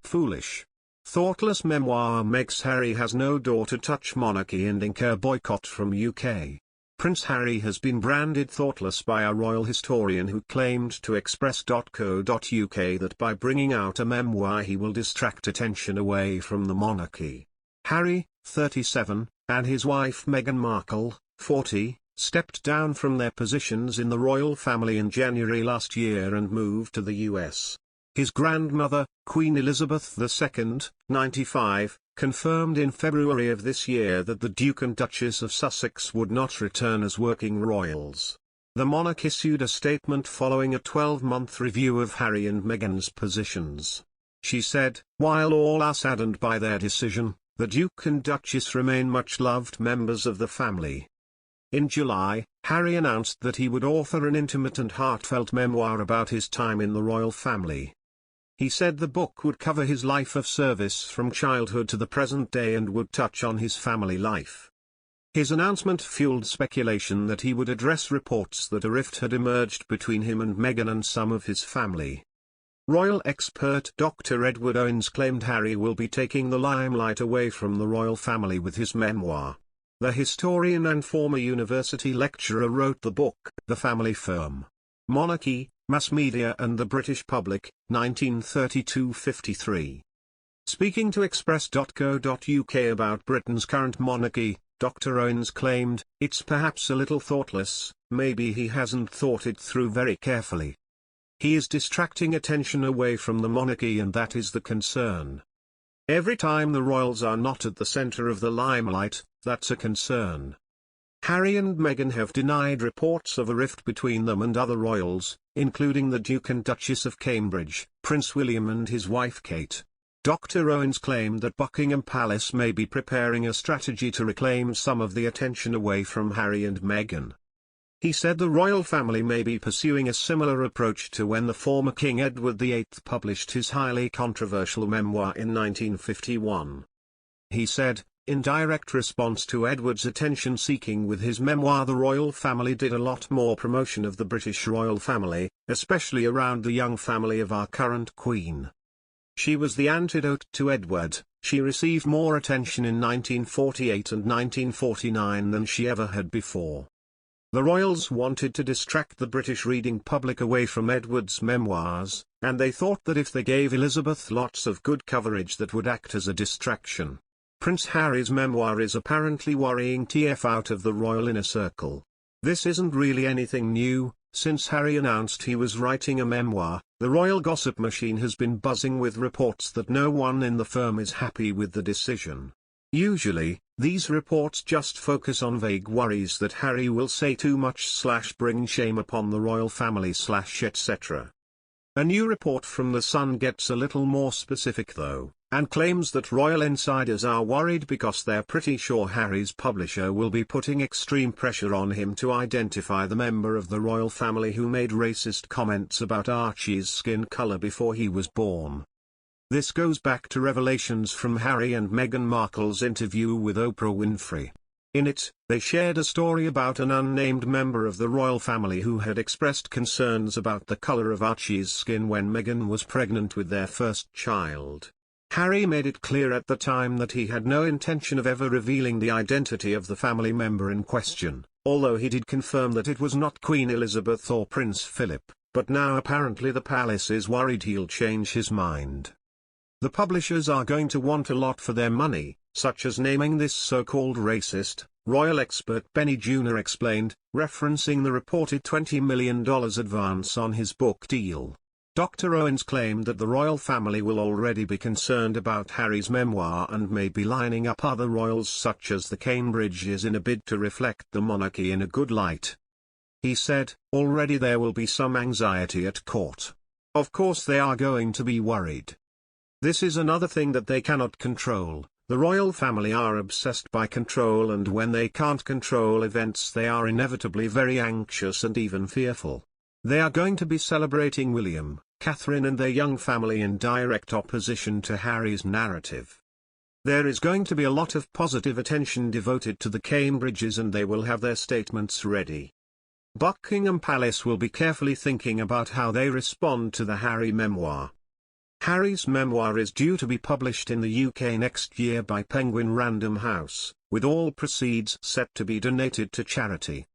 foolish. Thoughtless Memoir makes Harry has no daughter touch Monarchy and Incur Boycott from UK. Prince Harry has been branded thoughtless by a royal historian who claimed to Express.co.uk that by bringing out a memoir he will distract attention away from the monarchy. Harry, 37, and his wife Meghan Markle, 40, stepped down from their positions in the royal family in January last year and moved to the US. His grandmother, Queen Elizabeth II, 95, confirmed in February of this year that the Duke and Duchess of Sussex would not return as working royals. The monarch issued a statement following a 12-month review of Harry and Meghan's positions. She said, "While all are saddened by their decision, the Duke and Duchess remain much loved members of the family." In July, Harry announced that he would author an intimate and heartfelt memoir about his time in the royal family. He said the book would cover his life of service from childhood to the present day and would touch on his family life. His announcement fueled speculation that he would address reports that a rift had emerged between him and Meghan and some of his family. Royal expert Dr. Edward Owens claimed Harry will be taking the limelight away from the royal family with his memoir. The historian and former university lecturer wrote the book, The Family Firm, Monarchy, Mass Media and the British Public, 1932-53. Speaking to Express.co.uk about Britain's current monarchy, Dr. Owens claimed, "It's perhaps a little thoughtless, maybe he hasn't thought it through very carefully. He is distracting attention away from the monarchy and that is the concern. Every time the royals are not at the centre of the limelight, that's a concern." Harry and Meghan have denied reports of a rift between them and other royals, including the Duke and Duchess of Cambridge, Prince William and his wife Kate. Dr. Owens claimed that Buckingham Palace may be preparing a strategy to reclaim some of the attention away from Harry and Meghan. He said the royal family may be pursuing a similar approach to when the former King Edward VIII published his highly controversial memoir in 1951. He said, in direct response to Edward's attention-seeking with his memoir, the royal family did a lot more promotion of the British royal family, especially around the young family of our current Queen. She was the antidote to Edward. She received more attention in 1948 and 1949 than she ever had before. The royals wanted to distract the British reading public away from Edward's memoirs, and they thought that if they gave Elizabeth lots of good coverage that would act as a distraction. Prince Harry's memoir is apparently worrying TF out of the royal inner circle. This isn't really anything new. Since Harry announced he was writing a memoir, the royal gossip machine has been buzzing with reports that no one in the firm is happy with the decision. Usually, these reports just focus on vague worries that Harry will say too much / bring shame upon the royal family / etc. A new report from The Sun gets a little more specific though, and claims that royal insiders are worried because they're pretty sure Harry's publisher will be putting extreme pressure on him to identify the member of the royal family who made racist comments about Archie's skin color before he was born. This goes back to revelations from Harry and Meghan Markle's interview with Oprah Winfrey. In it, they shared a story about an unnamed member of the royal family who had expressed concerns about the color of Archie's skin when Meghan was pregnant with their first child. Harry made it clear at the time that he had no intention of ever revealing the identity of the family member in question, although he did confirm that it was not Queen Elizabeth or Prince Philip, but now apparently the palace is worried he'll change his mind. The publishers are going to want a lot for their money, such as naming this so-called racist, royal expert Benny Jr. explained, referencing the reported $20 million advance on his book deal. Dr. Owens claimed that the royal family will already be concerned about Harry's memoir and may be lining up other royals such as the Cambridges in a bid to reflect the monarchy in a good light. He said, already there will be some anxiety at court. Of course they are going to be worried. This is another thing that they cannot control. The royal family are obsessed by control, and when they can't control events they are inevitably very anxious and even fearful. They are going to be celebrating William, Catherine and their young family in direct opposition to Harry's narrative. There is going to be a lot of positive attention devoted to the Cambridges and they will have their statements ready. Buckingham Palace will be carefully thinking about how they respond to the Harry memoir. Harry's memoir is due to be published in the UK next year by Penguin Random House, with all proceeds set to be donated to charity.